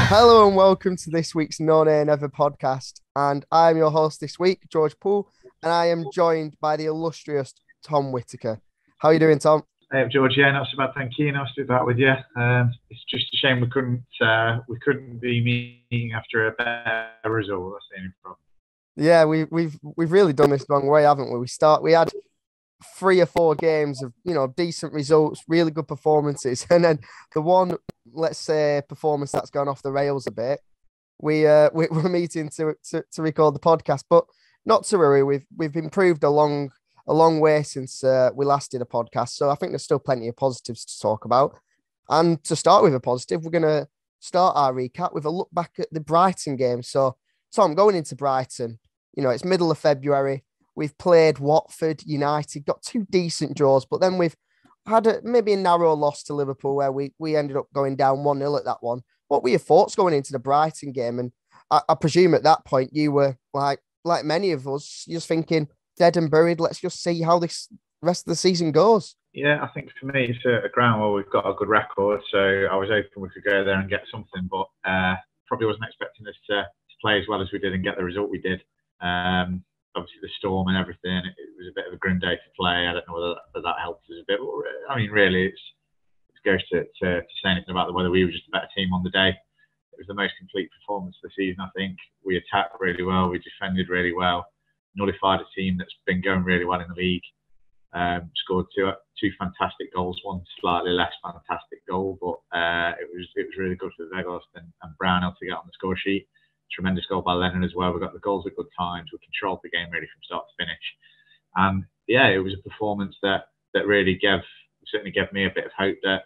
Hello and welcome to this week's No Nay Never podcast. And I'm your host this week, George Poole, and I am joined by the illustrious Tom Whitaker. How are you doing, Tom? Hey, George. Yeah, not so bad, thank you. Nice to be back with you. It's just a shame we couldn't be meeting after a better result. That's the only problem. Yeah, we've really done this the wrong way, haven't we? We had 3 or 4 games of decent results, really good performances, and then the one, let's say, performance that's gone off the rails a bit. We're meeting to record the podcast, but not to worry. We've improved a long way since we last did a podcast, so I think there's still plenty of positives to talk about. And to start with a positive, we're gonna start our recap with a look back at the Brighton game. So, Tom, going into Brighton, it's middle of February. We've played Watford, United, got 2 decent draws, but then we've had maybe a narrow loss to Liverpool where we ended up going down 1-0 at that one. What were your thoughts going into the Brighton game? And I presume at that point you were like many of us, just thinking dead and buried. Let's just see how this rest of the season goes. Yeah, I think for me it's a ground where we've got a good record, so I was hoping we could go there and get something, but probably wasn't expecting us to play as well as we did and get the result we did. Obviously the storm and everything, it was a bit of a grim day to play. I don't know whether that helped us a bit. But, I mean, really, it goes to say anything about whether we were just a better team on the day. It was the most complete performance of the season, I think. We attacked really well. We defended really well. Nullified a team that's been going really well in the league. Scored two fantastic goals. One slightly less fantastic goal, but it was really good for Weghorst and Brownhill to get on the score sheet. Tremendous goal by Lennon as well. We got the goals at good times. We controlled the game really from start to finish. And yeah, it was a performance that really certainly gave me a bit of hope that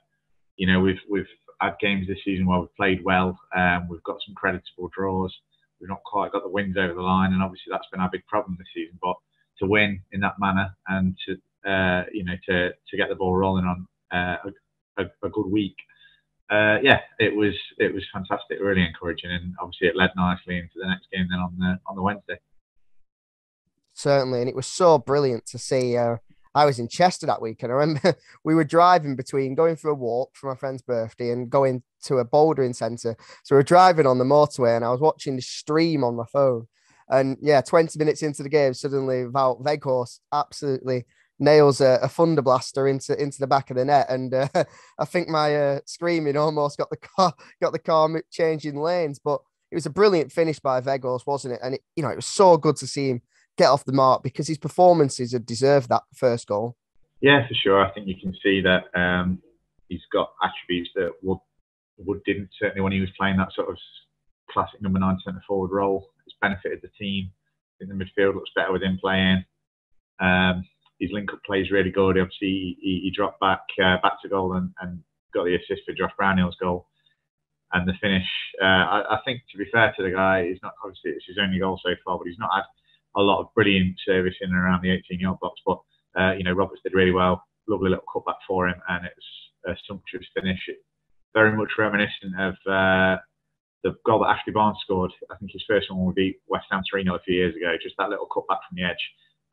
we've had games this season where we've played well. We've got some creditable draws. We've not quite got the wins over the line, and obviously that's been our big problem this season. But to win in that manner and to get the ball rolling on a good week. It was fantastic, really encouraging, and obviously it led nicely into the next game then on the Wednesday. Certainly, and it was so brilliant to see. I was in Chester that week, and I remember we were driving between going for a walk for my friend's birthday and going to a bouldering centre. So we were driving on the motorway, and I was watching the stream on my phone. And yeah, 20 minutes into the game, suddenly Wout Weghorst absolutely nails a thunder blaster into the back of the net, and I think my screaming almost got the car changing lanes. But it was a brilliant finish by Weghorst, wasn't it? And it was so good to see him get off the mark because his performances had deserved that first goal. Yeah, for sure. I think you can see that he's got attributes that Wood didn't, certainly when he was playing that sort of classic number 9 centre forward role. It's benefited the team. I think the midfield looks better with him playing. His link-up play is really good. Obviously, he dropped back to goal and got the assist for Josh Brownhill's goal. And the finish, I think, to be fair to the guy, he's not, obviously it's his only goal so far, but he's not had a lot of brilliant service in and around the 18-yard box. But, Roberts did really well. Lovely little cutback for him, and it's a sumptuous finish. Very much reminiscent of the goal that Ashley Barnes scored. I think his first one would be West Ham 3-0 a few years ago. Just that little cutback from the edge.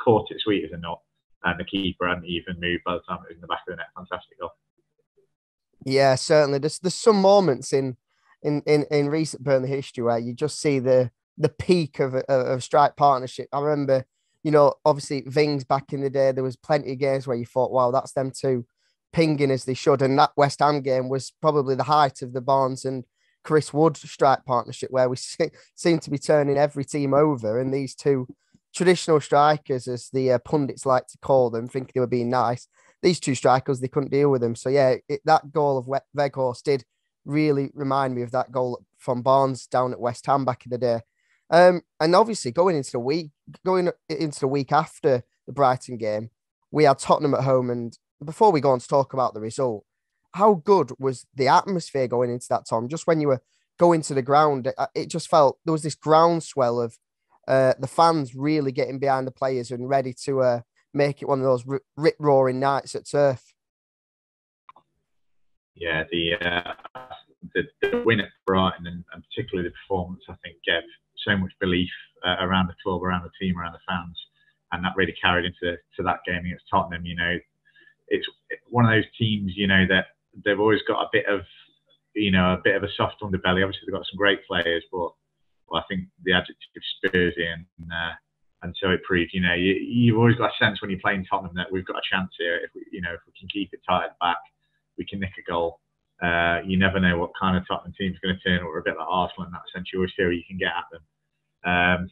Caught it sweet as a nut. And the keeper hadn't even moved by the time it was in the back of the net. Fantastic goal. Yeah, certainly. There's some moments in recent Burnley history where you just see the peak of strike partnership. I remember, obviously Vings back in the day, there was plenty of games where you thought, wow, that's them two pinging as they should. And that West Ham game was probably the height of the Barnes and Chris Wood strike partnership, where we seem to be turning every team over. And these two traditional strikers, as the pundits like to call them, thinking they were being nice. These two strikers, they couldn't deal with them. So yeah, that goal of Weghorst did really remind me of that goal from Barnes down at West Ham back in the day. And obviously going into the week after the Brighton game, we had Tottenham at home. And before we go on to talk about the result, how good was the atmosphere going into that, Tom? Just when you were going to the ground, it just felt there was this groundswell of the fans really getting behind the players and ready to make it one of those rip-roaring nights at Turf. Yeah, the win at Brighton and particularly the performance, I think, gave so much belief around the club, around the team, around the fans, and that really carried into that game against Tottenham. It's one of those teams, that they've always got a bit of a bit of a soft underbelly. Obviously, they've got some great players, but I think the adjective Spursy and so it proved. You've always got a sense when you're playing Tottenham that we've got a chance here. If we can keep it tight at the back, we can nick a goal. You never know what kind of Tottenham team's going to turn up. We're a bit like Arsenal in that sense. You always feel you can get at them.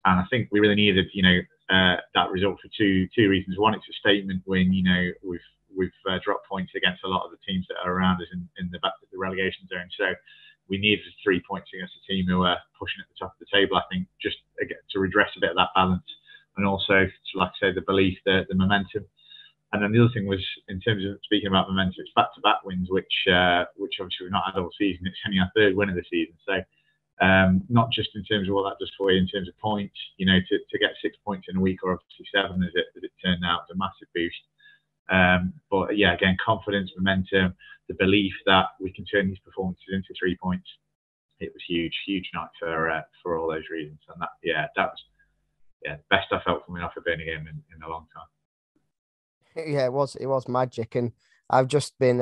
And I think we really needed, that result for two reasons. One, it's a statement when, we've dropped points against a lot of the teams that are around us in the relegation zone. So we needed 3 points against a team who were pushing at the top of the table, I think, just to redress a bit of that balance. And also, like I say, the belief, the momentum. And then the other thing was, in terms of speaking about momentum, it's back-to-back wins, which obviously we've not had all season. It's only our third win of the season. So not just in terms of what that does for you in terms of points, to get 6 points in a week, or obviously 7 as it turned out, was a massive boost. But yeah, again, confidence, momentum, the belief that we can turn these performances into 3 points. It was huge night for all those reasons. And that was the best I felt coming off a Burnley game in a long time. Yeah, it was magic, and I've just been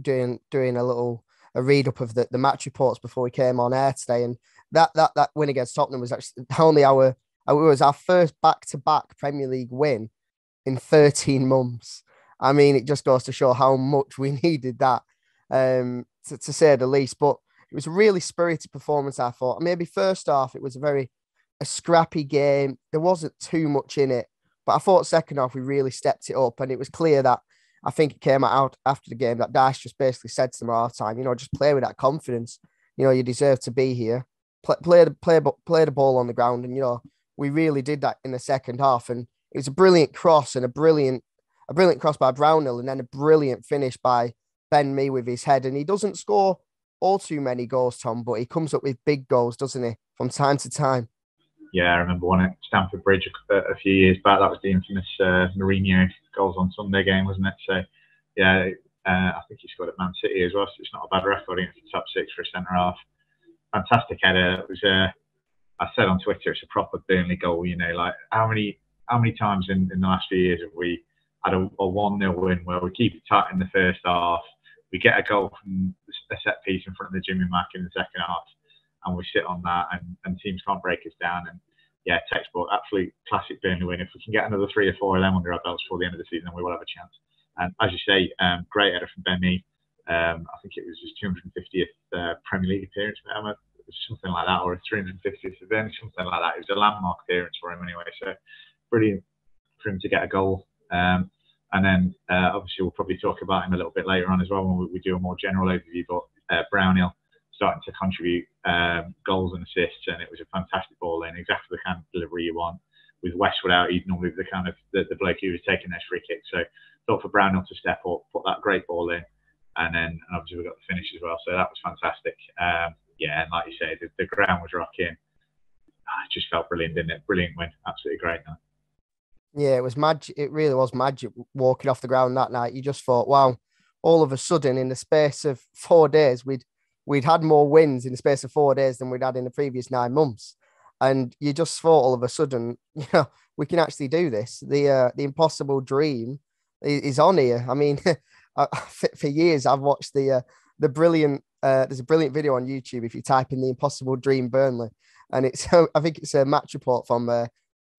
doing a read up of the match reports before we came on air today, and that win against Tottenham was actually only our first back-to-back Premier League win in 13 months. I mean, it just goes to show how much we needed that, to say the least. But it was a really spirited performance, I thought. Maybe first half, it was a scrappy game. There wasn't too much in it. But I thought second half, we really stepped it up. And it was clear that, I think it came out after the game, that Dyche just basically said to them all the time, just play with that confidence. You deserve to be here. Play the ball on the ground. And, we really did that in the second half. And it was a brilliant cross and a brilliant cross by Brownhill, and then a brilliant finish by Ben Mee with his head. And he doesn't score all too many goals, Tom, but he comes up with big goals, doesn't he, from time to time? Yeah, I remember one at Stamford Bridge a few years back. That was the infamous Mourinho goals on Sunday game, wasn't it? So, yeah, I think he scored at Man City as well, so it's not a bad record against the top six for a centre-half. Fantastic header. It was, I said on Twitter, it's a proper Burnley goal. Like how many times in the last few years have we had a 1-0 win where we keep it tight in the first half, we get a goal from a set piece in front of the Jimmy Mack in the second half, and we sit on that, and teams can't break us down. And yeah, textbook, absolute classic Burnley win. If we can get another 3 or 4 of them under our belts before the end of the season, then we will have a chance. And as you say, great header from Ben Mee. I think it was his 250th Premier League appearance, something like that, or his 350th of Burnley, something like that. It was a landmark appearance for him anyway. So brilliant for him to get a goal. And then obviously we'll probably talk about him a little bit later on as well when we do a more general overview. But Brownhill starting to contribute goals and assists, and it was a fantastic ball in, exactly the kind of delivery you want. With Westwood out, he'd normally be the kind of the bloke who was taking those free kicks. So thought for Brownhill to step up, put that great ball in, and then obviously we got the finish as well. So that was fantastic. And like you say, the ground was rocking. It just felt brilliant, didn't it? Brilliant win, absolutely great night. Yeah, it was magic. It really was magic walking off the ground that night. You just thought, wow, all of a sudden in the space of 4 days, we'd had more wins in the space of 4 days than we'd had in the previous 9 months. And you just thought all of a sudden, we can actually do this. The impossible dream is on here. I mean, for years, I've watched the brilliant, there's a brilliant video on YouTube if you type in the impossible dream Burnley. And I think it's a match report from, I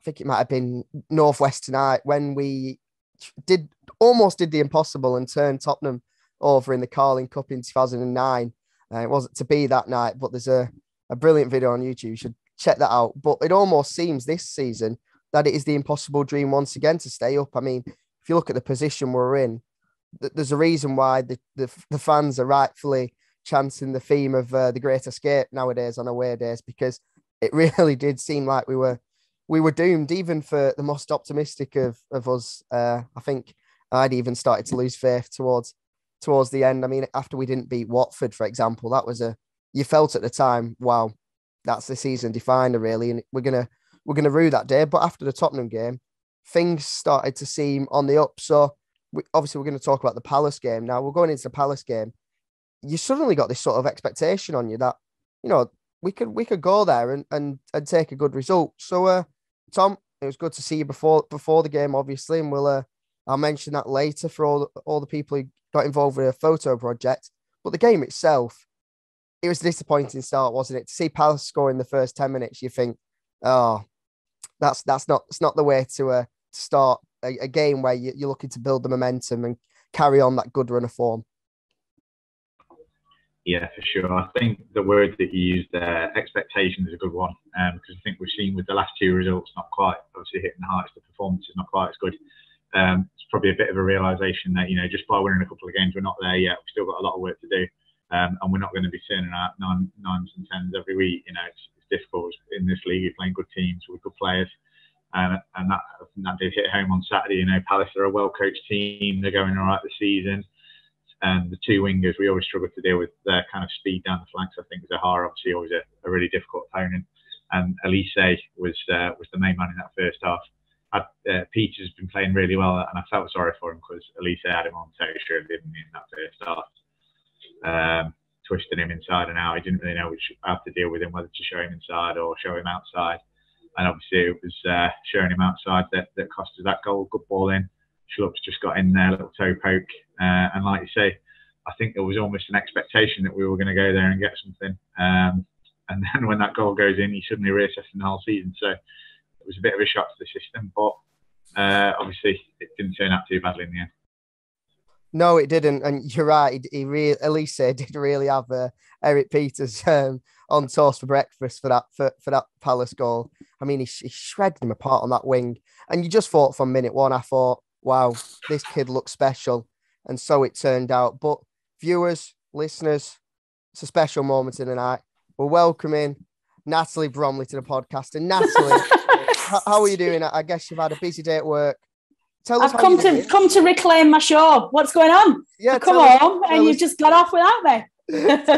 think it might have been Northwest Tonight, when we almost did the impossible and turned Tottenham over in the Carling Cup in 2009. It wasn't to be that night, but there's a brilliant video on YouTube. You should check that out. But it almost seems this season that it is the impossible dream once again to stay up. I mean, if you look at the position we're in, there's a reason why the fans are rightfully chanting the theme of the Great Escape nowadays on away days, because it really did seem like we were doomed, even for the most optimistic of us. I think I'd even started to lose faith towards the end. I mean, after we didn't beat Watford, for example, that was you felt at the time, wow, that's the season definer, really, and we're gonna rue that day. But after the Tottenham game, things started to seem on the up. So obviously we're going to talk about the Palace game now. We're going into the Palace game. You suddenly got this sort of expectation on you that we could go there and take a good result. So Tom, it was good to see you before the game, obviously, and I'll mention that later for all the people who got involved with a photo project. But the game itself, it was a disappointing start, wasn't it? To see Palace score in the first 10 minutes, you think, oh, that's not the way to start a game where you're looking to build the momentum and carry on that good run of form. Yeah, for sure. I think the word that you used there, expectation, is a good one, because I think we've seen with the last two results, not quite, obviously hitting the heights, the performance is not quite as good. It's probably a bit of a realisation that, just by winning a couple of games, we're not there yet. We've still got a lot of work to do, and we're not going to be turning out nines and tens every week. It's difficult in this league. You're playing good teams with good players, and that did hit home on Saturday. Palace are a well-coached team. They're going all right this season. And the two wingers, we always struggle to deal with their kind of speed down the flanks. I think Zaha, obviously, always a really difficult opponent. And Elise was the main man in that first half. Peter's been playing really well, and I felt sorry for him because Elise had him on texture, didn't he, in that first half. Twisting him inside and out. He didn't really know how to deal with him, whether to show him inside or show him outside. And obviously, it was showing him outside that cost us that goal. Good ball in. Schlupp's just got in there, little toe poke. And like you say, I think there was almost an expectation that we were going to go there and get something. And then when that goal goes in, you suddenly reassessing the whole season. So it was a bit of a shock to the system. But obviously, it didn't turn out too badly in the end. No, it didn't. And you're right. Elise did really have Eric Peters on toast for breakfast for that Palace goal. I mean, he shredded him apart on that wing. And you just thought from minute one, I thought, wow, this kid looks special. And so it turned out. But viewers, listeners, it's a special moment in the night. We're welcoming Natalie Bromley to the podcast. And Natalie, how are you doing? I guess you've had a busy day at work. Tell us I've come to reclaim my show. What's going on? Yeah, come on, and you've just got off without me.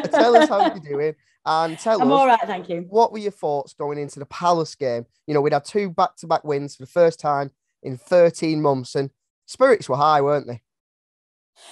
Tell us how you're doing. And I'm all right, thank you. What were your thoughts going into the Palace game? We'd had 2 back-to-back wins for the first time in 13 months, and spirits were high, weren't they?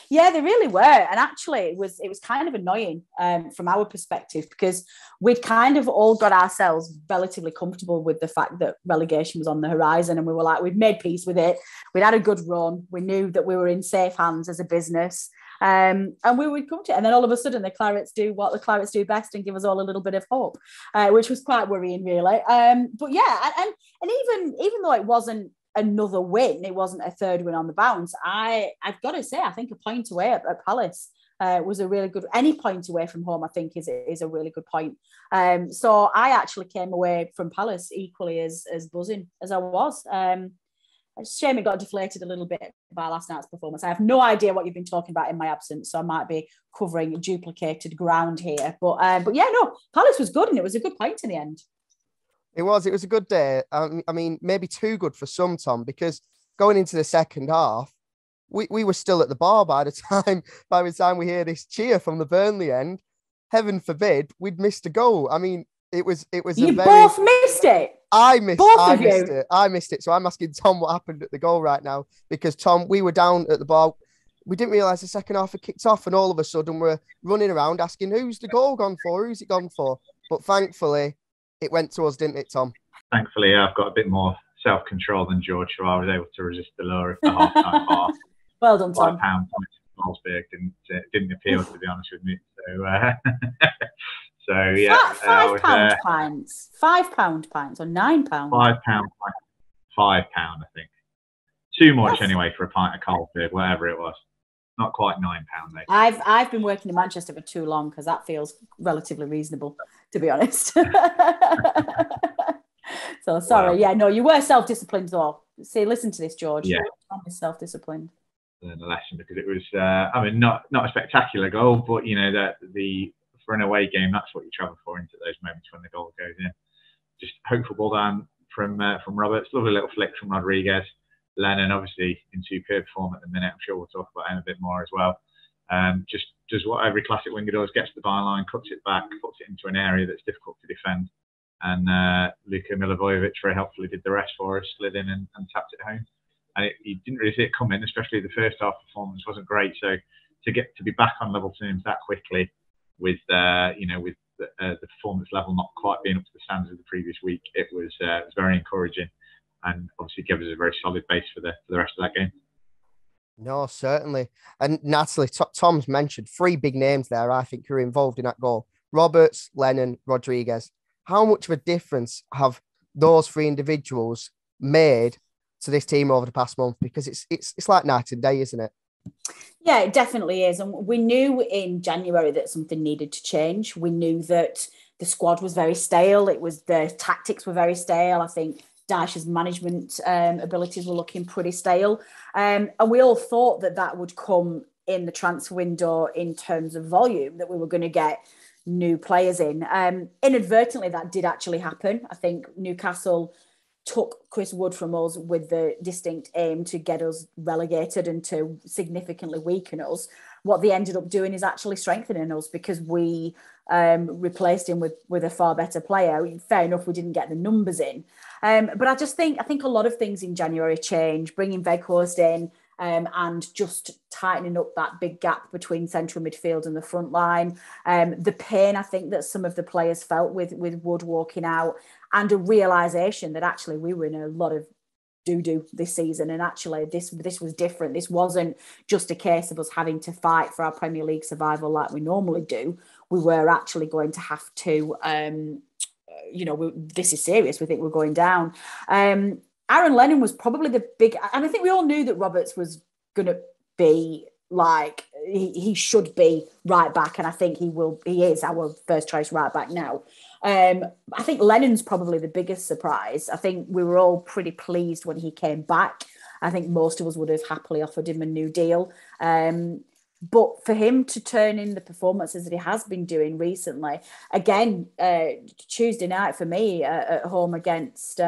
Yeah, they really were. And actually, it was kind of annoying from our perspective because we'd kind of all got ourselves relatively comfortable with the fact that relegation was on the horizon. And we were like, we'd made peace with it. We'd had a good run. We knew that we were in safe hands as a business. And we would come to it. And then all of a sudden, the Clarets do what the Clarets do best and give us all a little bit of hope, which was quite worrying, really. But yeah, and even though it wasn't another win, it wasn't a third win on the bounce, I've got to say, I think a point away at Palace was a really good, any point away from home, I think is a really good point. So I actually came away from Palace equally as buzzing as I was. It's a shame it got deflated a little bit by last night's performance. I have no idea what you've been talking about in my absence, so I might be covering duplicated ground here. But yeah, no, Palace was good and it was a good point in the end. It was a good day. I mean, maybe too good for some, Tom, because going into the second half, we were still at the bar by the time we hear this cheer from the Burnley end. Heaven forbid we'd missed a goal. I mean, it was. You both missed it. I missed it. I missed it. So I'm asking Tom what happened at the goal right now, because Tom, we were down at the bar. We didn't realise the second half had kicked off, and all of a sudden we're running around asking who's the goal gone for? Who's it gone for? But thankfully, it went to us, didn't it, Tom? Thankfully, I've got a bit more self-control than George, so I was able to resist the lure of the half-time bar. Well done, Tom. £5 Salzburg didn't appeal, to be honest with me. So, yeah. £5 pints. £5 pints or £9? £5 £5, I think. Too much anyway for a pint of Carlsberg, whatever it was. Not quite £9, though. I've been working in Manchester for too long because that feels relatively reasonable, to be honest. So sorry, well, yeah, no, you were self-disciplined though. See, listen to this, George. Yeah, self-disciplined. Learned a lesson because it was, I mean, not a spectacular goal, but that for an away game, that's what you travel for, into those moments when the goal goes in. Just hopeful ball down from Roberts, lovely little flick from Rodriguez. Lennon, obviously, in superb form at the minute. I'm sure we'll talk about him a bit more as well. Just does what every classic winger does, gets to the byline, cuts it back, puts it into an area that's difficult to defend. And Luka Milivojevic very helpfully did the rest for us, slid in and tapped it home. And you didn't really see it coming, especially the first half performance wasn't great. So to be back on level terms that quickly with the performance level not quite being up to the standards of the previous week, it was very encouraging. And obviously gave us a very solid base for the rest of that game. No, certainly. And Natalie, Tom's mentioned three big names there, I think, who are involved in that goal. Roberts, Lennon, Rodriguez. How much of a difference have those three individuals made to this team over the past month? Because it's like night and day, isn't it? Yeah, it definitely is. And we knew in January that something needed to change. We knew that the squad was very stale. The tactics were very stale. I think Dyche's management abilities were looking pretty stale. And we all thought that would come in the transfer window in terms of volume, that we were going to get new players in. Inadvertently, that did actually happen. I think Newcastle took Chris Wood from us with the distinct aim to get us relegated and to significantly weaken us. What they ended up doing is actually strengthening us, because we replaced him with a far better player. Fair enough, we didn't get the numbers in. But I think a lot of things in January changed, bringing Weghorst in, and just tightening up that big gap between central midfield and the front line. The pain I think that some of the players felt with Wood walking out, and a realisation that actually we were in a lot of doo-doo this season, and actually this was different. This wasn't just a case of us having to fight for our Premier League survival like we normally do. We were actually going to have to, this is serious. We think we're going down. Aaron Lennon was probably the big, and I think we all knew that Roberts was going to be like, he should be right back, and I think he is our first choice right back now. I think Lennon's probably the biggest surprise. I think we were all pretty pleased when he came back. I think most of us would have happily offered him a new deal. But for him to turn in the performances that he has been doing recently, again, Tuesday night for me at home against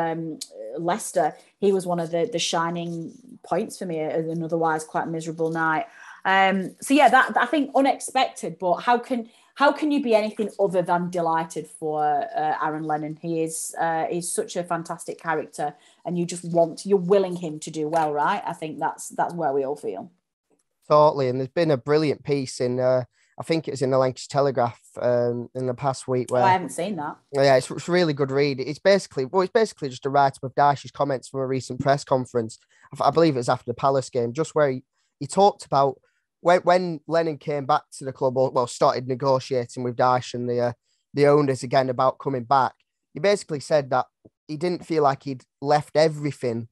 Leicester, he was one of the shining points for me at an otherwise quite miserable night. That I think unexpected, but how can you be anything other than delighted for Aaron Lennon? He's such a fantastic character, and you're willing him to do well, right? I think that's where we all feel. Totally. And there's been a brilliant piece in, I think it was in the Lancashire Telegraph in the past week where I haven't seen that. Yeah, it's a really good read. It's basically just a write-up of Dyche's comments from a recent press conference. I believe it was after the Palace game, just where he talked about when Lennon came back to the club, or started negotiating with Dyche and the owners again about coming back. He basically said that he didn't feel like he'd left everything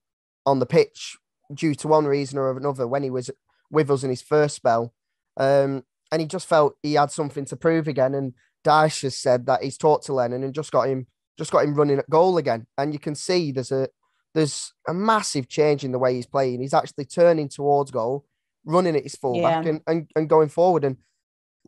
on the pitch due to one reason or another when he was with us in his first spell. And he just felt he had something to prove again. And Dyche has said that he's talked to Lennon and just got him running at goal again. And you can see there's a massive change in the way he's playing. He's actually turning towards goal, running at his fullback and going forward. And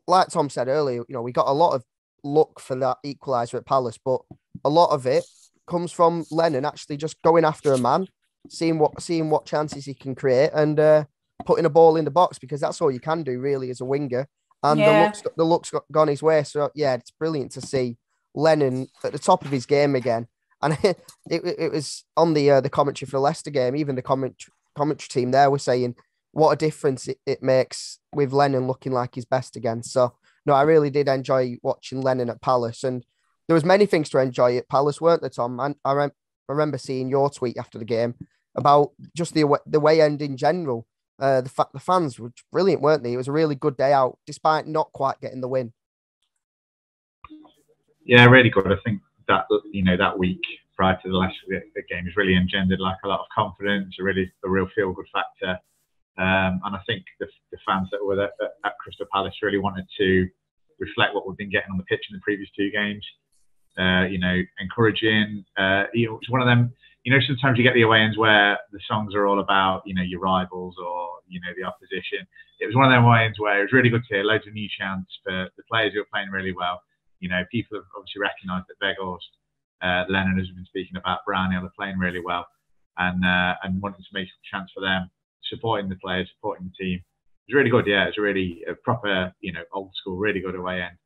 like Tom said earlier, we got a lot of luck for that equaliser at Palace, but a lot of it comes from Lennon actually just going after a man, seeing what chances he can create, and putting a ball in the box, because that's all you can do really as a winger. And the look's gone his way. So yeah, it's brilliant to see Lennon at the top of his game again. And it was on the commentary for the Leicester game. Even the commentary team there were saying what a difference it makes with Lennon looking like his best again. So no, I really did enjoy watching Lennon at Palace, and there was many things to enjoy at Palace, weren't there, Tom? And I remember seeing your tweet after the game about just the way end in general. The fans were brilliant, weren't they? It was a really good day out, despite not quite getting the win. Yeah, really good. I think that that week prior to the Leicester game has really engendered like a lot of confidence, a real feel good factor. And I think the fans that were at Crystal Palace really wanted to reflect what we've been getting on the pitch in the previous two games. Encouraging. It's one of them. Sometimes you get the away ends where the songs are all about, your rivals or, the opposition. It was one of them away ends where it was really good to hear loads of new chants for the players who are playing really well. People have obviously recognised that Weghorst, Lennon has been speaking about, Brownhill are playing really well, and wanting to make some chance for them, supporting the players, supporting the team. It was really good. Yeah, it's really a proper, old school, really good away end.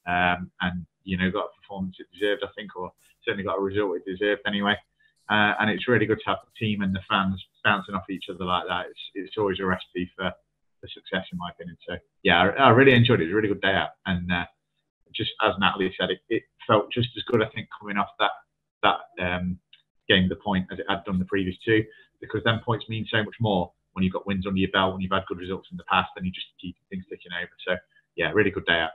And got a performance it deserved, I think, or certainly got a result it deserved anyway. And it's really good to have the team and the fans bouncing off each other like that. It's always a recipe for success, in my opinion. So yeah, I really enjoyed it. It was a really good day out, and just as Natalie said, it felt just as good, I think, coming off that game, the point, as it had done the previous two, because then points mean so much more when you've got wins under your belt, when you've had good results in the past, then you just keep things ticking over. So yeah, really good day out.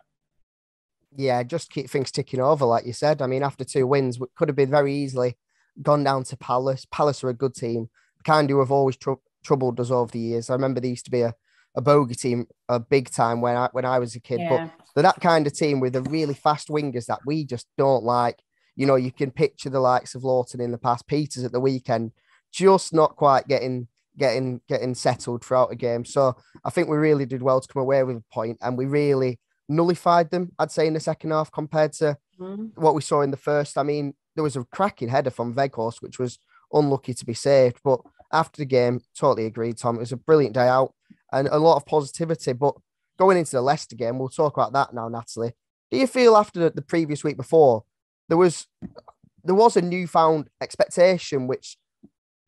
Yeah, just keep things ticking over, like you said. I mean, after 2 wins, we could have been very easily gone down to Palace. Palace are a good team, kind of have always troubled us over the years. I remember they used to be a bogey team, a big time when I was a kid. Yeah. But they're that kind of team with the really fast wingers that we just don't like. You know, you can picture the likes of Lawton in the past, Peters at the weekend, just not quite getting settled throughout the game. So I think we really did well to come away with a point, and we really nullified them, I'd say, in the second half compared to what we saw in the first. I mean, there was a cracking header from Weghorst, which was unlucky to be saved. But after the game, totally agreed, Tom. It was a brilliant day out and a lot of positivity. But going into the Leicester game, we'll talk about that now, Natalie. Do you feel after the previous week before, there was a newfound expectation, which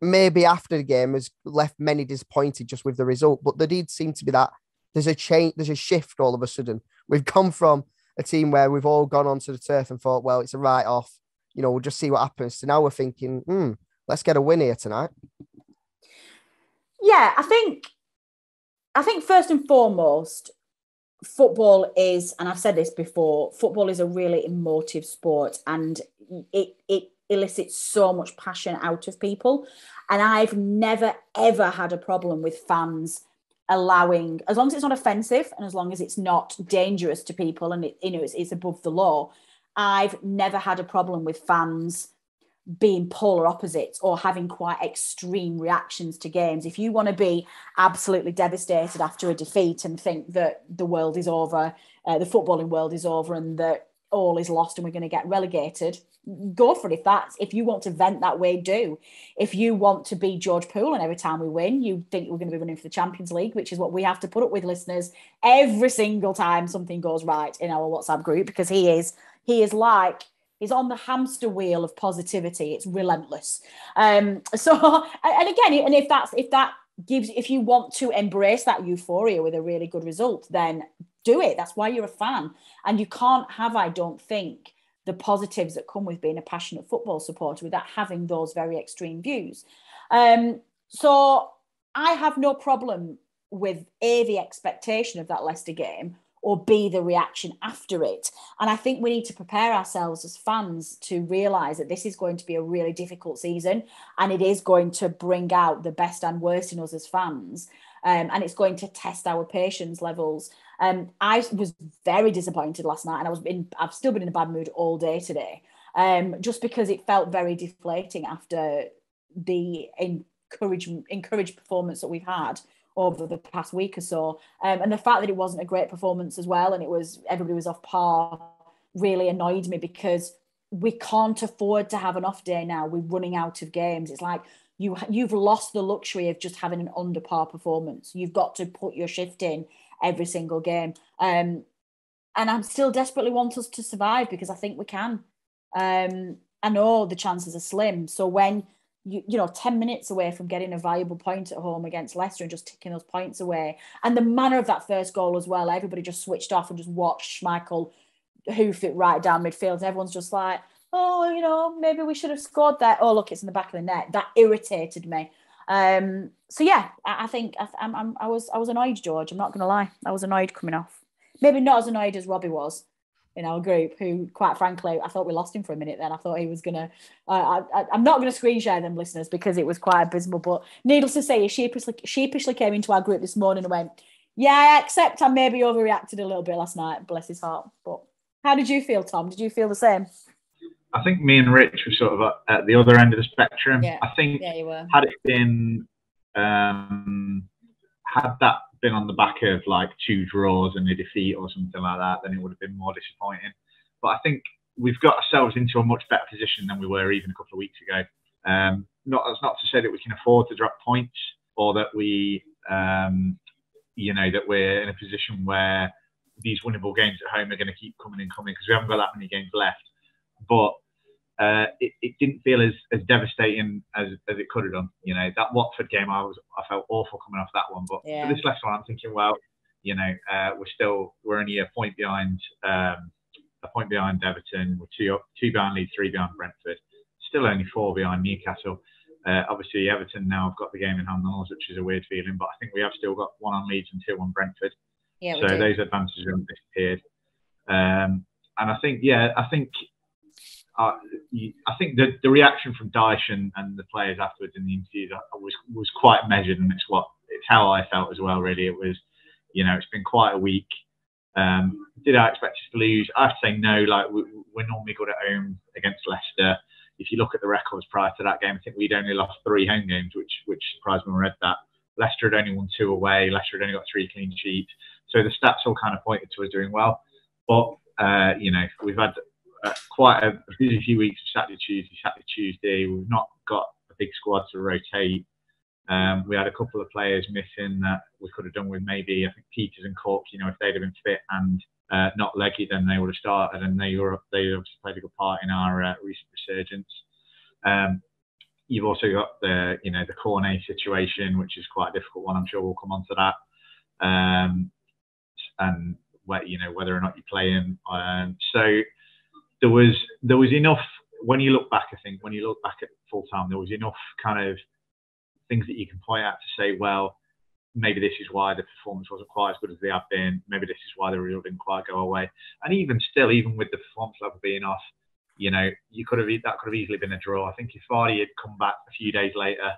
maybe after the game has left many disappointed just with the result, but there did seem to be that there's a change, there's a shift all of a sudden. We've come from a team where we've all gone onto the turf and thought, well, it's a write-off, you know, we'll just see what happens. So now we're thinking, let's get a win here tonight. Yeah, I think first and foremost, football is, and I've said this before, football is a really emotive sport, and it elicits so much passion out of people. And I've never, ever had a problem with fans allowing, as long as it's not offensive and as long as it's not dangerous to people and it's above the law, I've never had a problem with fans being polar opposites or having quite extreme reactions to games. If you want to be absolutely devastated after a defeat and think that the world is over, the footballing world is over and that all is lost and we're going to get relegated, go for it. If you want to vent that way, do. If you want to be George Poole and every time we win, you think we're going to be running for the Champions League, which is what we have to put up with, listeners, every single time something goes right in our WhatsApp group, because he's on the hamster wheel of positivity. It's relentless. And if you want to embrace that euphoria with a really good result, then do it. That's why you're a fan. And you can't have, I don't think, the positives that come with being a passionate football supporter without having those very extreme views. So I have no problem with the expectation of that Leicester game, or B, the reaction after it. And I think we need to prepare ourselves as fans to realise that this is going to be a really difficult season, and it is going to bring out the best and worst in us as fans. And it's going to test our patience levels. I was very disappointed last night, and I've still been in a bad mood all day today, just because it felt very deflating after the encouraged performance that we've had over the past week or so, and the fact that it wasn't a great performance as well, and everybody was off par, really annoyed me, because we can't afford to have an off day now. We're running out of games. It's like you've lost the luxury of just having an under par performance. You've got to put your shift in every single game. And I still desperately want us to survive, because I think we can. I know the chances are slim. So when you 10 minutes away from getting a valuable point at home against Leicester and just ticking those points away, and the manner of that first goal as well, everybody just switched off and just watched Schmeichel hoof it right down midfield. And everyone's just like, oh, maybe we should have scored that. Oh, look, it's in the back of the net. That irritated me. So yeah, I think I was annoyed, George. I'm not going to lie. I was annoyed coming off. Maybe not as annoyed as Robbie was in our group, who, quite frankly, I thought we lost him for a minute then. I thought he was going to... I'm not going to screen share them, listeners, because it was quite abysmal. But needless to say, he sheepishly came into our group this morning and went, yeah, I accept I maybe overreacted a little bit last night. Bless his heart. But how did you feel, Tom? Did you feel the same? I think me and Rich were sort of at the other end of the spectrum. Yeah. I think you were. Had it been... had that been on the back of like 2 draws and a defeat or something like that, then it would have been more disappointing. But I think we've got ourselves into a much better position than we were even a couple of weeks ago. That's not to say that we can afford to drop points, or that we, that we're in a position where these winnable games at home are going to keep coming, because we haven't got that many games left. But it didn't feel as devastating as it could have done. That Watford game, I felt awful coming off that one. But for this last one, I'm thinking, well, we're only a point behind Everton. We're two behind Leeds, 3 behind Brentford. Still only 4 behind Newcastle. Obviously, Everton now have got the game in hand on us, which is a weird feeling, but I think we have still got 1 on Leeds and 2 on Brentford. Yeah, so those advantages haven't disappeared. And I think, I think the reaction from Dyche and the players afterwards in the interviews was quite measured, and it's how I felt as well. Really, it was, it's been quite a week. Did I expect us to lose? I have to say no. Like we're normally good at home against Leicester. If you look at the records prior to that game, I think we'd only lost 3 home games, which surprised me when I read that. Leicester had only won 2 away. Leicester had only got 3 clean sheets. So the stats all kind of pointed to us doing well. But we've had quite a busy few weeks of Saturday, Tuesday. We've not got a big squad to rotate. We had a couple of players missing that we could have done with maybe, I think, Peters and Cork, if they'd have been fit and not leggy, then they would have started, and they obviously played a good part in our recent resurgence. You've also got the Cornet situation, which is quite a difficult one. I'm sure we'll come on to that. And whether or not you play him. So there was enough. When you look back at full time, there was enough kind of things that you can point out to say, well, maybe this is why the performance wasn't quite as good as they have been. Maybe this is why the result didn't quite go away. And even with the performance level being off, that could have easily been a draw. I think if Vardy had come back a few days later,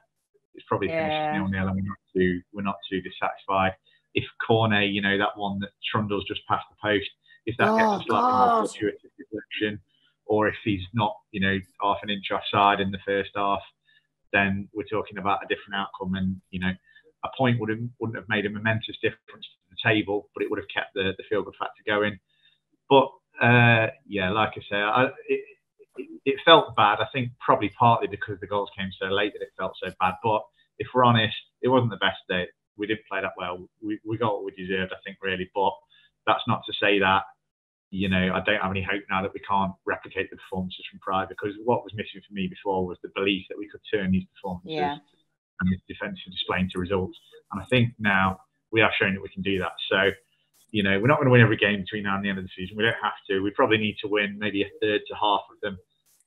it's probably finished 0-0, and we're not too dissatisfied. If Cornet, that one that trundles just past the post, if that gets a slightly more fortuitous deflection, or if he's not, half an inch offside in the first half, then we're talking about a different outcome. And, a point wouldn't have made a momentous difference to the table, but it would have kept the feel-good factor going. But, like I say, it felt bad. I think probably partly because the goals came so late that it felt so bad. But if we're honest, it wasn't the best day. We didn't play that well. We got what we deserved, I think, really. But that's not to say that, I don't have any hope now that we can't replicate the performances from prior, because what was missing for me before was the belief that we could turn these performances and this defensive display into results. And I think now we are showing that we can do that. So, we're not going to win every game between now and the end of the season. We don't have to. We probably need to win maybe a third to half of them.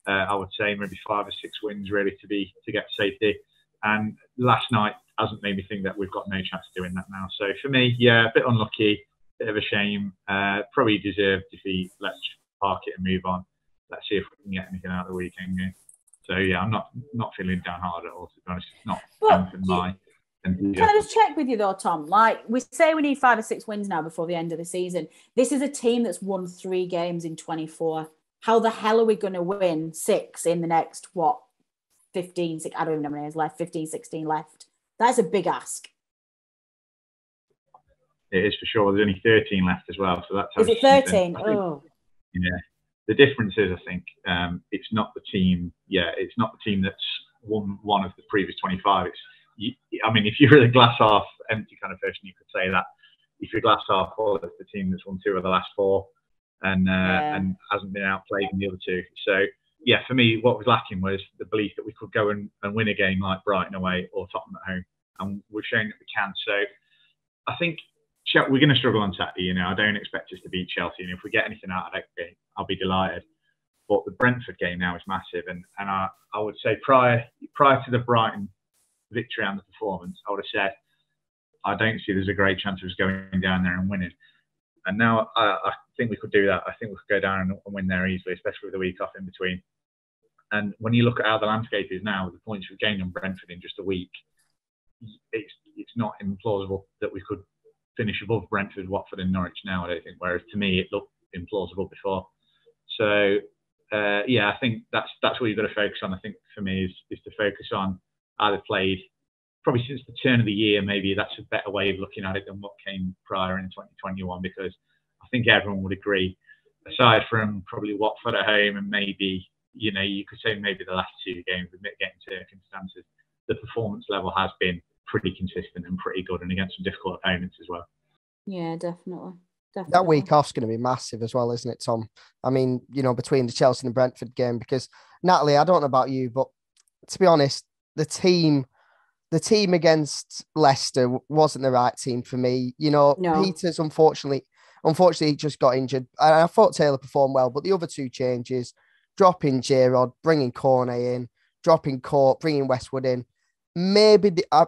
I would say maybe 5 or 6 wins really to get safety. And last night hasn't made me think that we've got no chance of doing that now. So for me, a bit unlucky, bit of a shame. Probably deserved defeat. Let's park it and move on. Let's see if we can get anything out of the weekend game. So I'm not feeling downhearted at all, to be honest. It's not anything my enthusiasm. Can I just check with you though, Tom? Like we say we need 5 or 6 wins now before the end of the season. This is a team that's won 3 games in 24. How the hell are we going to win 6 in the next, 15, 6, I don't even know how many is left, 15, 16 left. That's a big ask. It is for sure. There's only 13 left as well. So that's is it 13? Oh. Yeah. The difference is, I think, it's not the team. Yeah, it's not the team that's won one of the previous 25. If you're a glass half empty kind of person, you could say that. If you're glass half full, it's the team that's won 2 of the last 4 and hasn't been outplayed in the other 2. So, for me, what was lacking was the belief that we could go and win a game like Brighton away or Tottenham at home. And we're showing that we can. So I think we're going to struggle on Saturday. I don't expect us to beat Chelsea. And if we get anything out of that game, I'll be delighted. But the Brentford game now is massive. And I would say prior to the Brighton victory and the performance, I would have said, I don't see there's a great chance of us going down there and winning. And now I think we could do that. I think we could go down and win there easily, especially with a week off in between. And when you look at how the landscape is now, with the points we've gained on Brentford in just a week, it's not implausible that we could finish above Brentford, Watford and Norwich now, I don't think. Whereas to me, it looked implausible before. So, I think that's what you've got to focus on. I think for me is to focus on how they've played. Probably since the turn of the year, maybe that's a better way of looking at it than what came prior in 2021, because I think everyone would agree, aside from probably Watford at home and maybe, you could say maybe the last 2 games with mitigating circumstances, the performance level has been pretty consistent and pretty good, and against some difficult opponents as well. Yeah, definitely. That week off's going to be massive as well, isn't it, Tom? I mean, between the Chelsea and Brentford game, because Natalie, I don't know about you, but to be honest, the team against Leicester wasn't the right team for me. No. Peters, unfortunately, he just got injured. And I thought Taylor performed well, but the other 2 changes, dropping J-Rod, bringing Cornet in, dropping Court, bringing Westwood in. Maybe I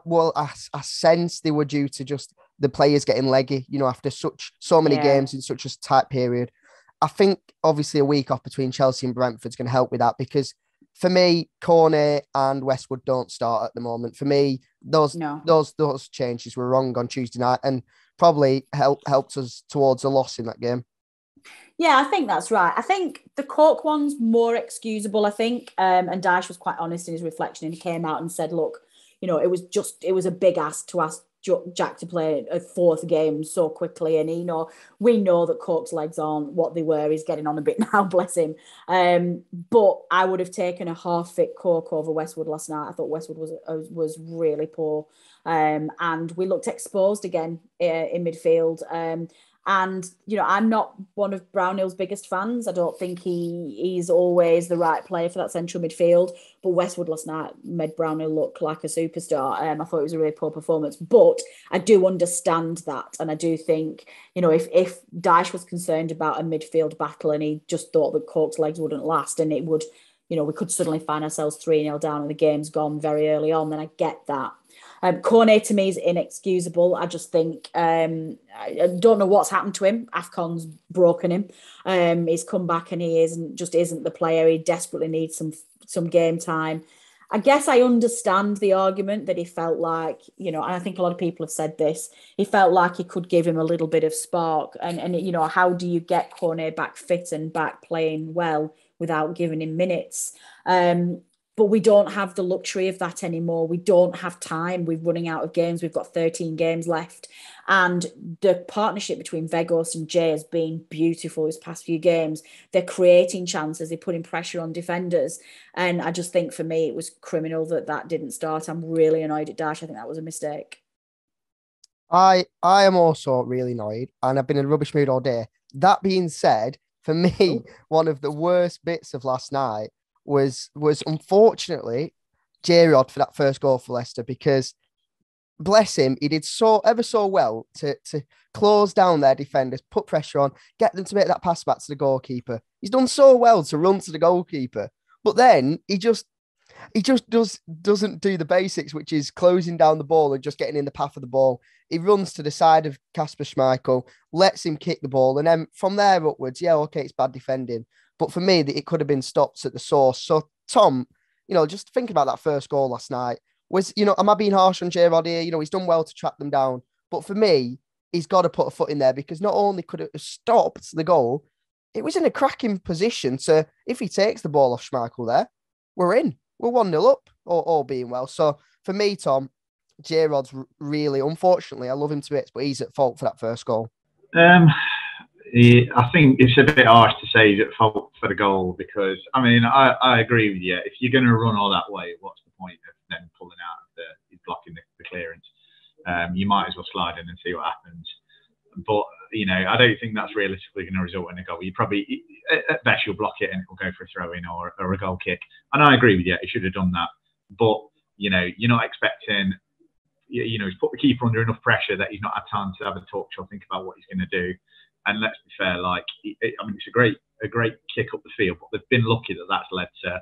sense they were due to just the players getting leggy, after so many games in such a tight period. I think obviously a week off between Chelsea and Brentford's going to help with that, because for me, Cornet and Westwood don't start at the moment. For me, those changes were wrong on Tuesday night and probably helped us towards a loss in that game. Yeah, I think that's right. I think the Cork one's more excusable, I think. And Dyche was quite honest in his reflection, and he came out and said, look, it was a big ask to ask Jack to play a fourth game so quickly. And, we know that Cork's legs aren't what they were. He's getting on a bit now, bless him. But I would have taken a half-fit Cork over Westwood last night. I thought Westwood was really poor. And we looked exposed again in midfield. And, I'm not one of Brownhill's biggest fans. I don't think he's always the right player for that central midfield. But Westwood last night made Brownhill look like a superstar. I thought it was a really poor performance. But I do understand that. And I do think, if Dyche was concerned about a midfield battle and he just thought that Cork's legs wouldn't last and it would, we could suddenly find ourselves 3-0 down and the game's gone very early on, then I get that. Cornet to me is inexcusable. I just think I don't know what's happened to him. AFCON's broken him. He's come back and he isn't the player. He desperately needs some game time. I guess I understand the argument that he felt like, and I think a lot of people have said this, he felt like he could give him a little bit of spark. And how do you get Cornet back fit and back playing well without giving him minutes? But we don't have the luxury of that anymore. We don't have time. We're running out of games. We've got 13 games left. And the partnership between Vegos and Jay has been beautiful this past few games. They're creating chances. They're putting pressure on defenders. And I just think for me, it was criminal that didn't start. I'm really annoyed at Dyche. I think that was a mistake. I am also really annoyed, and I've been in a rubbish mood all day. That being said, for me, one of the worst bits of last night was unfortunately J-Rod for that first goal for Leicester, because bless him, he did ever so well to close down their defenders, put pressure on, get them to make that pass back to the goalkeeper. He's done so well to run to the goalkeeper, but then he just doesn't do the basics, which is closing down the ball and just getting in the path of the ball. He runs to the side of Kasper Schmeichel, lets him kick the ball, and then from there upwards, it's bad defending. But for me, it could have been stopped at the source. So, Tom, just think about that first goal last night. Am I being harsh on J-Rod here? He's done well to track them down. But for me, he's got to put a foot in there, because not only could it have stopped the goal, it was in a cracking position. So if he takes the ball off Schmeichel there, we're in. We're 1-0 up, all being well. So for me, Tom, J-Rod's really, unfortunately, I love him to bits, but he's at fault for that first goal. I think it's a bit harsh to say he's at fault for the goal, because, I agree with you. If you're going to run all that way, what's the point of then pulling out blocking the clearance? You might as well slide in and see what happens. But, I don't think that's realistically going to result in a goal. You probably, at best, you'll block it and it will go for a throw-in or a goal kick. And I agree with you, he should have done that. But, you're not expecting, he's put the keeper under enough pressure that he's not had time to have a talk or think about what he's going to do. And let's be fair, it's a great kick up the field, but they've been lucky that that's led to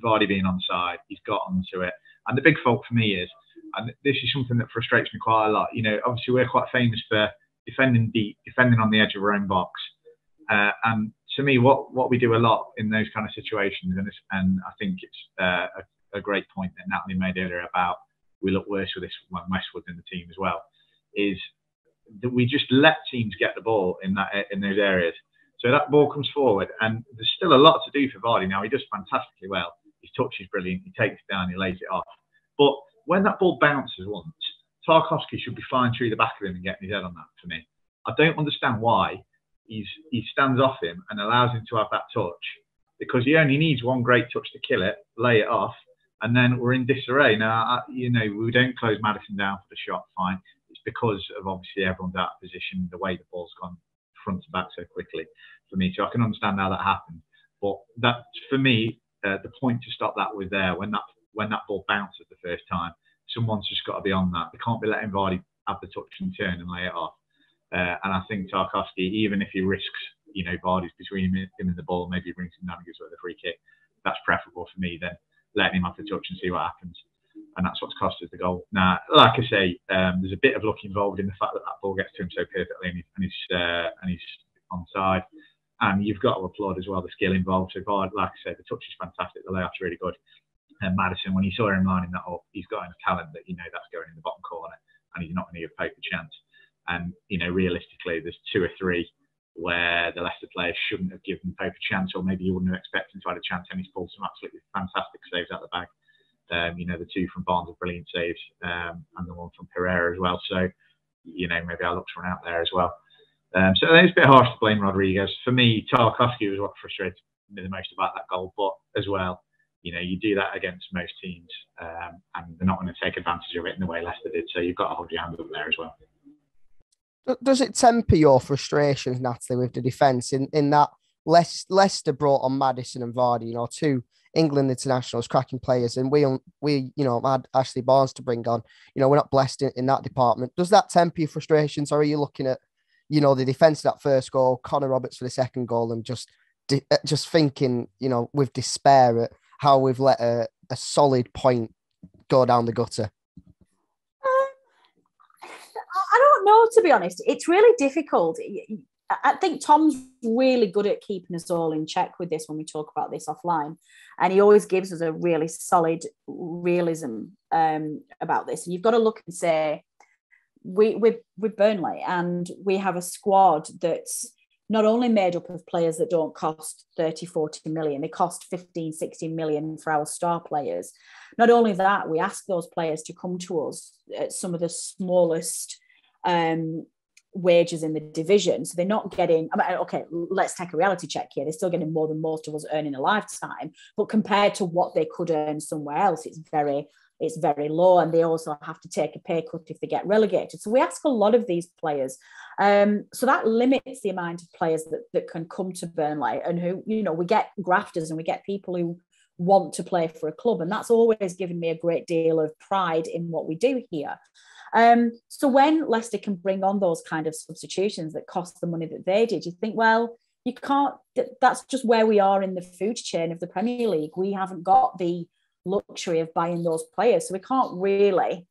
Vardy being onside. He's got onto it. And the big fault for me is, and this is something that frustrates me quite a lot, obviously we're quite famous for defending deep, defending on the edge of our own box. And to me, what we do a lot in those kind of situations, and I think it's a great point that Natalie made earlier about we look worse with this when Westwood in the team as well, is that we just let teams get the ball in those areas. So that ball comes forward, and there's still a lot to do for Vardy. Now, he does fantastically well. His touch is brilliant. He takes it down, he lays it off. But when that ball bounces once, Tarkowski should be flying through the back of him and getting his head on that for me. I don't understand why he stands off him and allows him to have that touch, because he only needs one great touch to kill it, lay it off, and then we're in disarray. Now, we don't close Maddison down for the shot, fine. It's because of obviously everyone's out of position, the way the ball's gone front to back so quickly for me. So I can understand how that happened. But that, for me, the point to stop that was there when that ball bounces the first time. Someone's just got to be on that. They can't be letting Vardy have the touch and turn and lay it off. And I think Tarkowski, even if he risks, Vardy's between him and the ball, maybe he brings him down and gives away the free kick, that's preferable for me than letting him have the touch and see what happens. And that's what's cost us the goal. Now, like I say, there's a bit of luck involved in the fact that ball gets to him so perfectly and he's onside. And you've got to applaud as well the skill involved. So, like I said, the touch is fantastic. The layout's really good. And Maddison, when you saw him lining that up, he's got a talent that that's going in the bottom corner, and he's not going to give Pope a chance. And realistically, there's 2 or 3 where the Leicester players shouldn't have given Pope a chance, or maybe you wouldn't have expected him to have a chance, and he's pulled some absolutely fantastic saves out the bag. The 2 from Barnes are brilliant saves, and the one from Pereira as well. So, maybe our luck's run out there as well. So it's a bit harsh to blame Rodriguez. For me, Tarkowski was what frustrated me the most about that goal. But as well, you do that against most teams, and they're not going to take advantage of it in the way Leicester did. So you've got to hold your hand up there as well. Does it temper your frustrations, Natalie, with the defence in that Leicester brought on Maddison and Vardy, 2 England internationals, cracking players, and we had Ashley Barnes to bring on. We're not blessed in that department. Does that temper your frustrations, or are you looking at the defence of that first goal, Connor Roberts for the second goal, and just thinking, with despair at how we've let a solid point go down the gutter? I don't know, to be honest. It's really difficult. I think Tom's really good at keeping us all in check with this when we talk about this offline. And he always gives us a really solid realism about this. And you've got to look and say, we're Burnley, and we have a squad that's not only made up of players that don't cost 30, 40 million, they cost 15, 16 million for our star players. Not only that, we ask those players to come to us at some of the smallest wages in the division. So they're not getting, okay, let's take a reality check here. They're still getting more than most of us earn in a lifetime, but compared to what they could earn somewhere else, it's very low, and they also have to take a pay cut if they get relegated. So we ask a lot of these players. So that limits the amount of players that can come to Burnley, and who, we get grafters and we get people who want to play for a club. And that's always given me a great deal of pride in what we do here. So when Leicester can bring on those kind of substitutions that cost the money that they did, you think, well, you can't, that's just where we are in the food chain of the Premier League. We haven't got the luxury of buying those players. So we can't really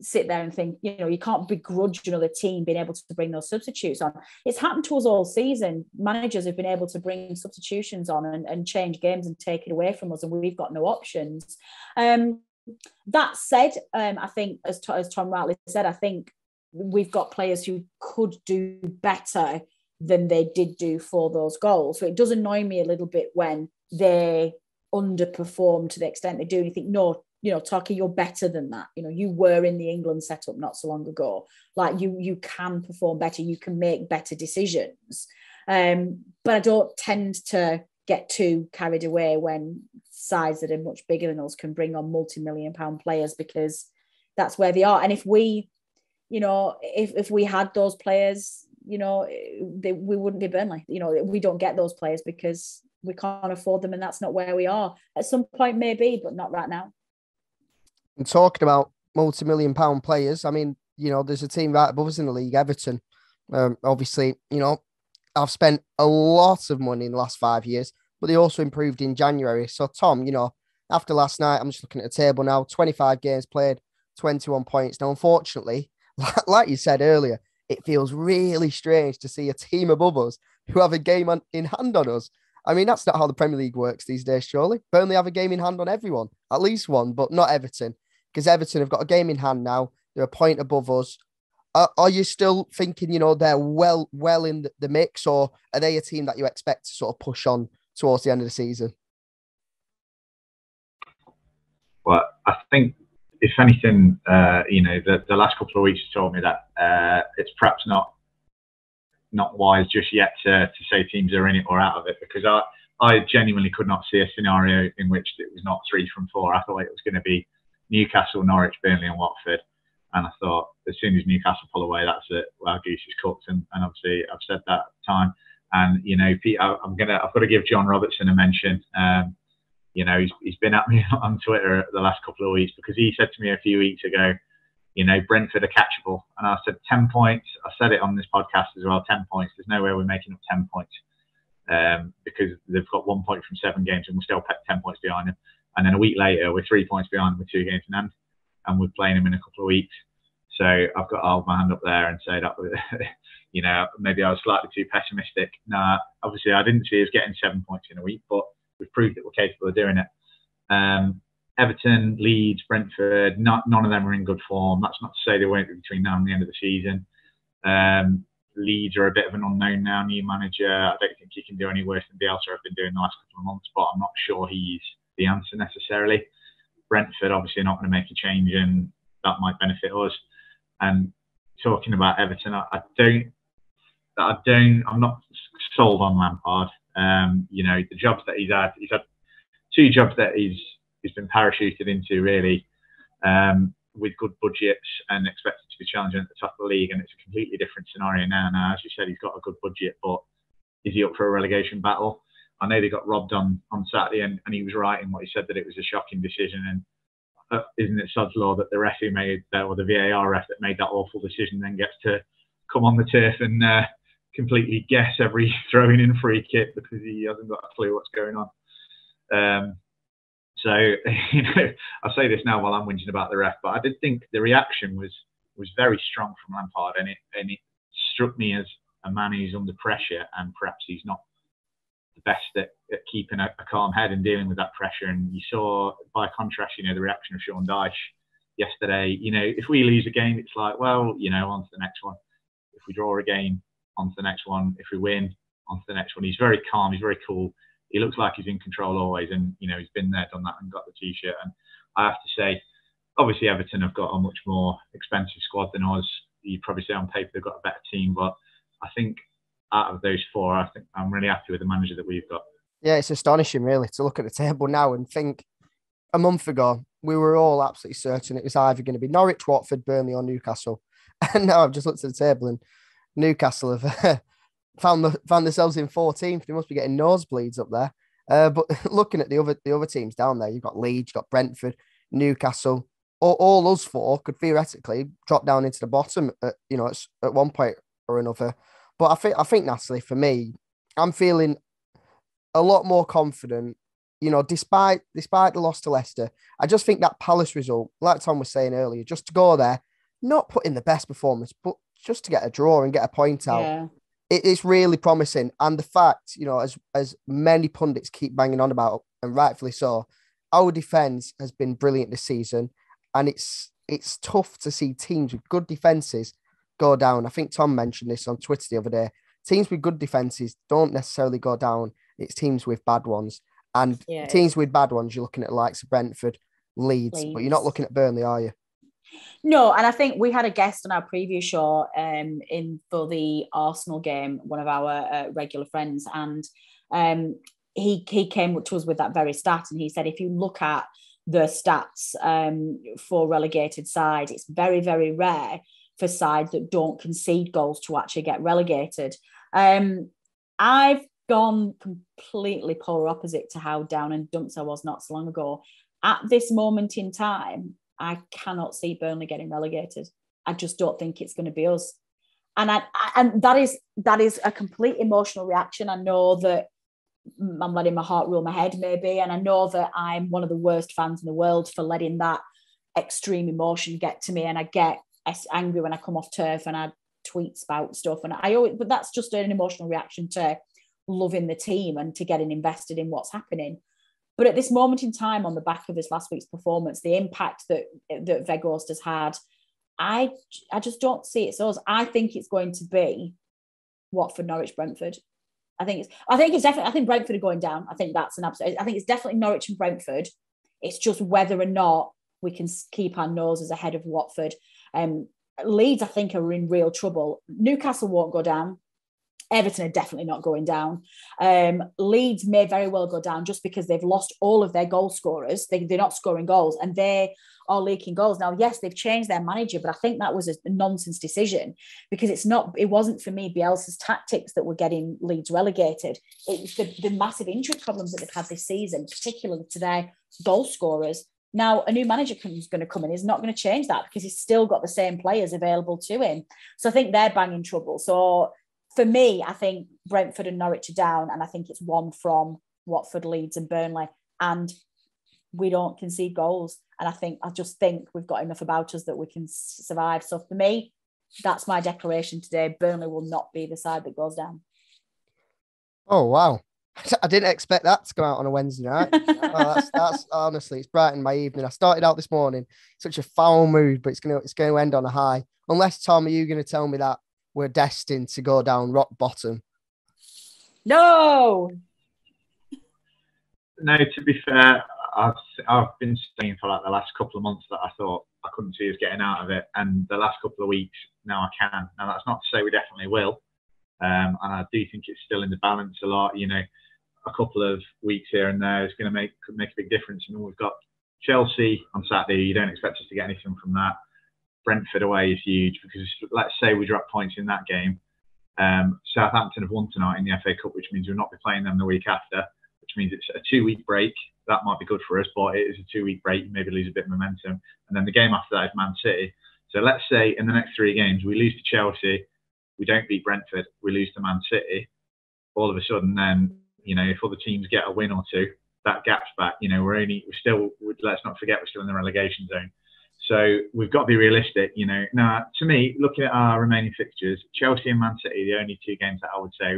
sit there and think, you can't begrudge another team being able to bring those substitutes on. It's happened to us all season. Managers have been able to bring substitutions on and change games and take it away from us, and we've got no options. That said, I think, as Tom rightly said, I think we've got players who could do better than they did do for those goals. So it does annoy me a little bit when they underperform to the extent they do, and you think, no, Taki, you're better than that. You were in the England setup not so long ago. Like you can perform better, you can make better decisions. But I don't tend to get too carried away when sides that are much bigger than us can bring on multi-million-pound players, because that's where they are. And if we, if we had those players, we wouldn't be Burnley. We don't get those players because we can't afford them, and that's not where we are. At some point, maybe, but not right now. And talking about multi-million-pound players, I mean, there's a team right above us in the league, Everton. Obviously, I've spent a lot of money in the last 5 years, but they also improved in January. So, Tom, after last night, I'm just looking at the table now, 25 games played, 21 points. Now, unfortunately, like you said earlier, it feels really strange to see a team above us who have a game in hand on us. I mean, that's not how the Premier League works these days, surely. Burnley have a game in hand on everyone, at least one, but not Everton, because Everton have got a game in hand now. They're a point above us. Are you still thinking, they're well in the mix, or are they a team that you expect to sort of push on towards the end of the season? Well, I think, if anything, the last couple of weeks told me that it's perhaps not wise just yet to say teams are in it or out of it, because I genuinely could not see a scenario in which it was not 3 from 4. I thought it was going to be Newcastle, Norwich, Burnley and Watford. And I thought, as soon as Newcastle pull away, that's it. Well, goose is cooked. And obviously, I've said that at the time. And, Pete, I've got to give John Robertson a mention. He's been at me on Twitter the last couple of weeks, because he said to me a few weeks ago, Brentford are catchable. And I said 10 points. I said it on this podcast as well, 10 points. There's no way we're making up 10 points because they've got 1 point from 7 games and we're still 10 points behind them. And then a week later, we're 3 points behind with 2 games in hand, and we're playing them in a couple of weeks. So I've got to hold my hand up there and say that, maybe I was slightly too pessimistic. No, obviously I didn't see us getting 7 points in a week, but we've proved that we're capable of doing it. Everton, Leeds, Brentford, none of them are in good form. That's not to say they won't be between now and the end of the season. Leeds are a bit of an unknown now, new manager. I don't think he can do any worse than Bielsa have been doing the last couple of months, but I'm not sure he's the answer necessarily. Brentford obviously not going to make a change, and that might benefit us. And talking about Everton, I'm not sold on Lampard. The jobs that he's had 2 jobs that he's been parachuted into really, with good budgets and expected to be challenging at the top of the league. And it's a completely different scenario now. Now, as you said, he's got a good budget, but is he up for a relegation battle? I know they got robbed on Saturday, and he was right in what he said, that it was a shocking decision. And isn't it sod's law that the ref who made that, or the VAR ref that made that awful decision, then gets to come on the turf and completely guess every throwing in free kick because he hasn't got a clue what's going on. So I say this now while I'm whinging about the ref, but I did think the reaction was very strong from Lampard, and it struck me as a man who's under pressure, and perhaps he's not the best at keeping a calm head and dealing with that pressure. And you saw, by contrast, the reaction of Sean Dyche yesterday. If we lose a game, it's like, well, on to the next one. If we draw a game, on to the next one. If we win, on to the next one. He's very calm. He's very cool. He looks like he's in control always. And, he's been there, done that, and got the T-shirt. And I have to say, obviously, Everton have got a much more expensive squad than us. You'd probably say on paper they've got a better team. But I think out of those 4, I think I'm really happy with the manager that we've got. Yeah, it's astonishing, really, to look at the table now and think a month ago, we were all absolutely certain it was either going to be Norwich, Watford, Burnley, or Newcastle. And now I've just looked at the table, and Newcastle have found themselves in 14th. They must be getting nosebleeds up there. But looking at the other teams down there, you've got Leeds, you've got Brentford, Newcastle. All us 4 could theoretically drop down into the bottom at one point or another. But I think Natalie, for me, I'm feeling a lot more confident. Despite the loss to Leicester, I just think that Palace result, like Tom was saying earlier, just to go there, not put in the best performance, but just to get a draw and get a point out. Yeah. It's really promising. And the fact, as many pundits keep banging on about, and rightfully so, our defence has been brilliant this season. And it's tough to see teams with good defences go down. I think Tom mentioned this on Twitter the other day. Teams with good defences don't necessarily go down. It's teams with bad ones. And teams with bad ones, you're looking at the likes of Brentford, Leeds, but you're not looking at Burnley, are you? No, and I think we had a guest on our previous show for the Arsenal game, one of our regular friends, and he came to us with that very stat, and he said if you look at the stats for relegated sides, it's very, very rare for sides that don't concede goals to actually get relegated. I've gone completely polar opposite to how down and dumps I was not so long ago. At this moment in time, I cannot see Burnley getting relegated. I just don't think it's going to be us. And that is a complete emotional reaction. I know that I'm letting my heart rule my head, maybe, and I know that I'm one of the worst fans in the world for letting that extreme emotion get to me, and I get angry when I come off turf and I tweet about stuff, but that's just an emotional reaction to loving the team and to getting invested in what's happening. But at this moment in time, on the back of this last week's performance, the impact that Weghorst has had, I just don't see it. So I think it's going to be Watford, Norwich, Brentford. I think Brentford are going down. I think that's an absolute. I think it's definitely Norwich and Brentford. It's just whether or not we can keep our noses ahead of Watford. Leeds, I think, are in real trouble. Newcastle won't go down. Everton are definitely not going down. Leeds may very well go down just because they've lost all of their goal scorers. They're not scoring goals and they are leaking goals. Now, yes, they've changed their manager, but I think that was a nonsense decision because it wasn't for me Bielsa's tactics that were getting Leeds relegated. It's the massive injury problems that they've had this season, particularly to their goal scorers. Now, a new manager who's going to come in is not going to change that because he's still got the same players available to him. So I think they're banging trouble. So for me, I think Brentford and Norwich are down, and I think it's one from Watford, Leeds and Burnley. And we don't concede goals. And I just think we've got enough about us that we can survive. So for me, that's my declaration today. Burnley will not be the side that goes down. Oh, wow. I didn't expect that to come out on a Wednesday night. Oh, that's honestly, it's brightened my evening. I started out this morning such a foul mood, but it's gonna end on a high. Unless, Tom, are you going to tell me that we're destined to go down rock bottom? No. No, to be fair, I've been saying for like the last couple of months that I thought I couldn't see us getting out of it, and the last couple of weeks now I can. Now that's not to say we definitely will, and I do think it's still in the balance a lot. You know, a couple of weeks here and there is going to could make a big difference. I mean, we've got Chelsea on Saturday. You don't expect us to get anything from that. Brentford away is huge because let's say we drop points in that game. Southampton have won tonight in the FA Cup, which means we'll not be playing them the week after, which means it's a 2-week break. That might be good for us, but it is a 2-week break. Maybe lose a bit of momentum. And then the game after that is Man City. So let's say in the next 3 games, we lose to Chelsea, we don't beat Brentford, we lose to Man City. All of a sudden then, you know, if other teams get a win or two, that gap's back. You know, let's not forget we're still in the relegation zone. So we've got to be realistic, you know. Now, to me, looking at our remaining fixtures, Chelsea and Man City, the only 2 games that I would say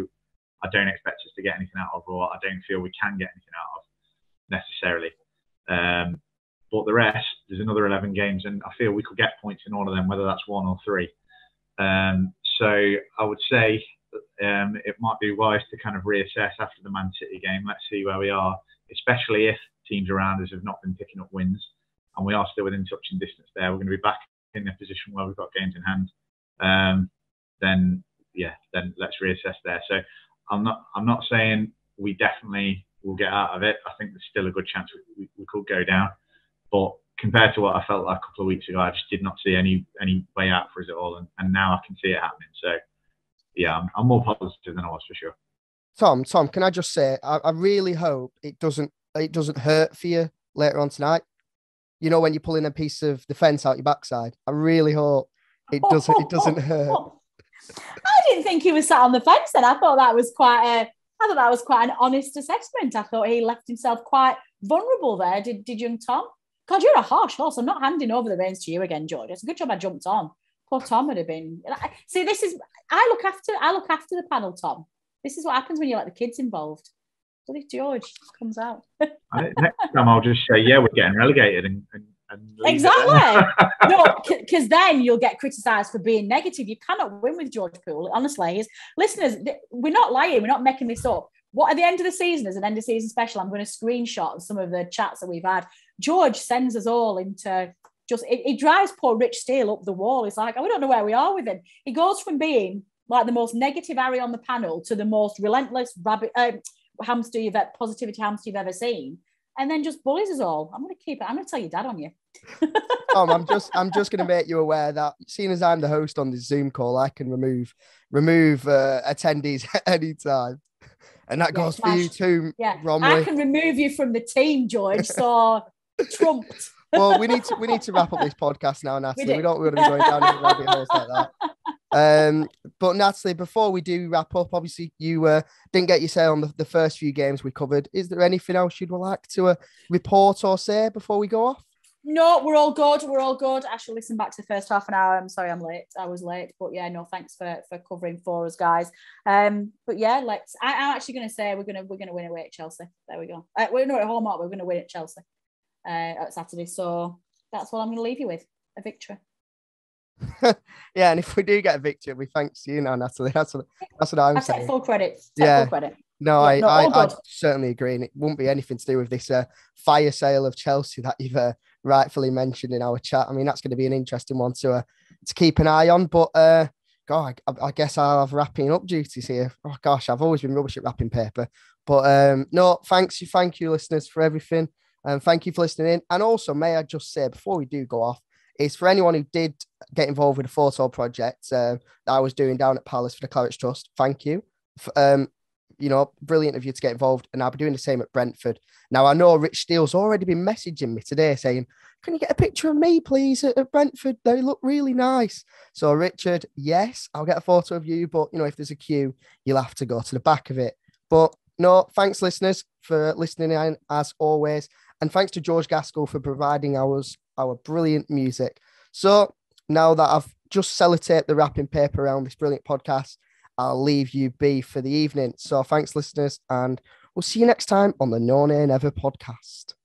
I don't expect us to get anything out of, or I don't feel we can get anything out of necessarily. But the rest, there's another 11 games, and I feel we could get points in all of them, whether that's 1 or 3. So I would say it might be wise to kind of reassess after the Man City game. Let's see where we are, especially if teams around us have not been picking up wins. And we are still within touching distance there. We're going to be back in a position where we've got games in hand. Then let's reassess there. So I'm not saying we definitely will get out of it. I think there's still a good chance we could go down. But compared to what I felt like a couple of weeks ago, I just did not see any way out for us at all. And now I can see it happening. So yeah, I'm more positive than I was for sure. Tom, can I just say, I really hope it doesn't hurt for you later on tonight. You know, when you're pulling a piece of the fence out your backside. I really hope it doesn't hurt. I didn't think he was sat on the fence then. I thought that was quite an honest assessment. I thought he left himself quite vulnerable there. Did young Tom? God, you're a harsh horse. I'm not handing over the reins to you again, George. It's a good job I jumped on. Poor Tom would have been. See, I look after the panel, Tom. This is what happens when you let the kids involved. Bloody George comes out. Next time I'll just say, yeah, we're getting relegated and exactly. No, because then you'll get criticised for being negative. You cannot win with George Poole. Honestly, listeners, we're not lying. We're not making this up. What at the end of the season, as an end of season special, I'm going to screenshot some of the chats that we've had. George sends us all into it drives poor Rich Steele up the wall. It's like, we don't know where we are with him. He goes from being like the most negative Harry on the panel to the most relentless positivity hamster you've ever seen, and then just bullies us all. I'm going to tell your dad on you. Tom, I'm just going to make you aware that seeing as I'm the host on this Zoom call, I can remove attendees anytime, and that goes for you too. Yeah, Bromley. I can remove you from the team, George. So trumped. Well, we need to wrap up this podcast now, Natalie. We don't want to be going down any rabbit holes like that. But Natalie, before we do wrap up, obviously you didn't get your say on the first few games we covered. Is there anything else you'd like to report or say before we go off? No, we're all good. I shall listen back to the first half an hour. I'm sorry I'm late. I was late. But yeah, no, thanks for covering for us, guys. But yeah, I'm actually going to say we're going to win away at Chelsea. There we go. We're not at home, we're going to win at Chelsea at Saturday. So that's what I'm going to leave you with, a victory. Yeah, and if we do get a victory, we thanks you now, Natalie. That's what I'm saying. Take full credit. Full credit. No, yeah, I certainly agree, and it wouldn't be anything to do with this fire sale of Chelsea that you've rightfully mentioned in our chat. I mean, that's going to be an interesting one to keep an eye on. But God, I guess I'll have wrapping up duties here. Oh gosh, I've always been rubbish at wrapping paper. But no, thank you, listeners, for everything, and thank you for listening in. And also, may I just say before we do go off, is for anyone who did get involved with the photo project that I was doing down at Palace for the Clarets Trust, thank you. Brilliant of you to get involved, and I'll be doing the same at Brentford. Now, I know Rich Steele's already been messaging me today saying, can you get a picture of me, please, at Brentford? They look really nice. So, Richard, yes, I'll get a photo of you, but, if there's a queue, you'll have to go to the back of it. But, no, thanks, listeners, for listening in, as always. And thanks to George Gaskell for providing our brilliant music. So now that I've just sellotaped the wrapping paper around this brilliant podcast, I'll leave you be for the evening. So thanks, listeners, and we'll see you next time on the No Nay Never podcast.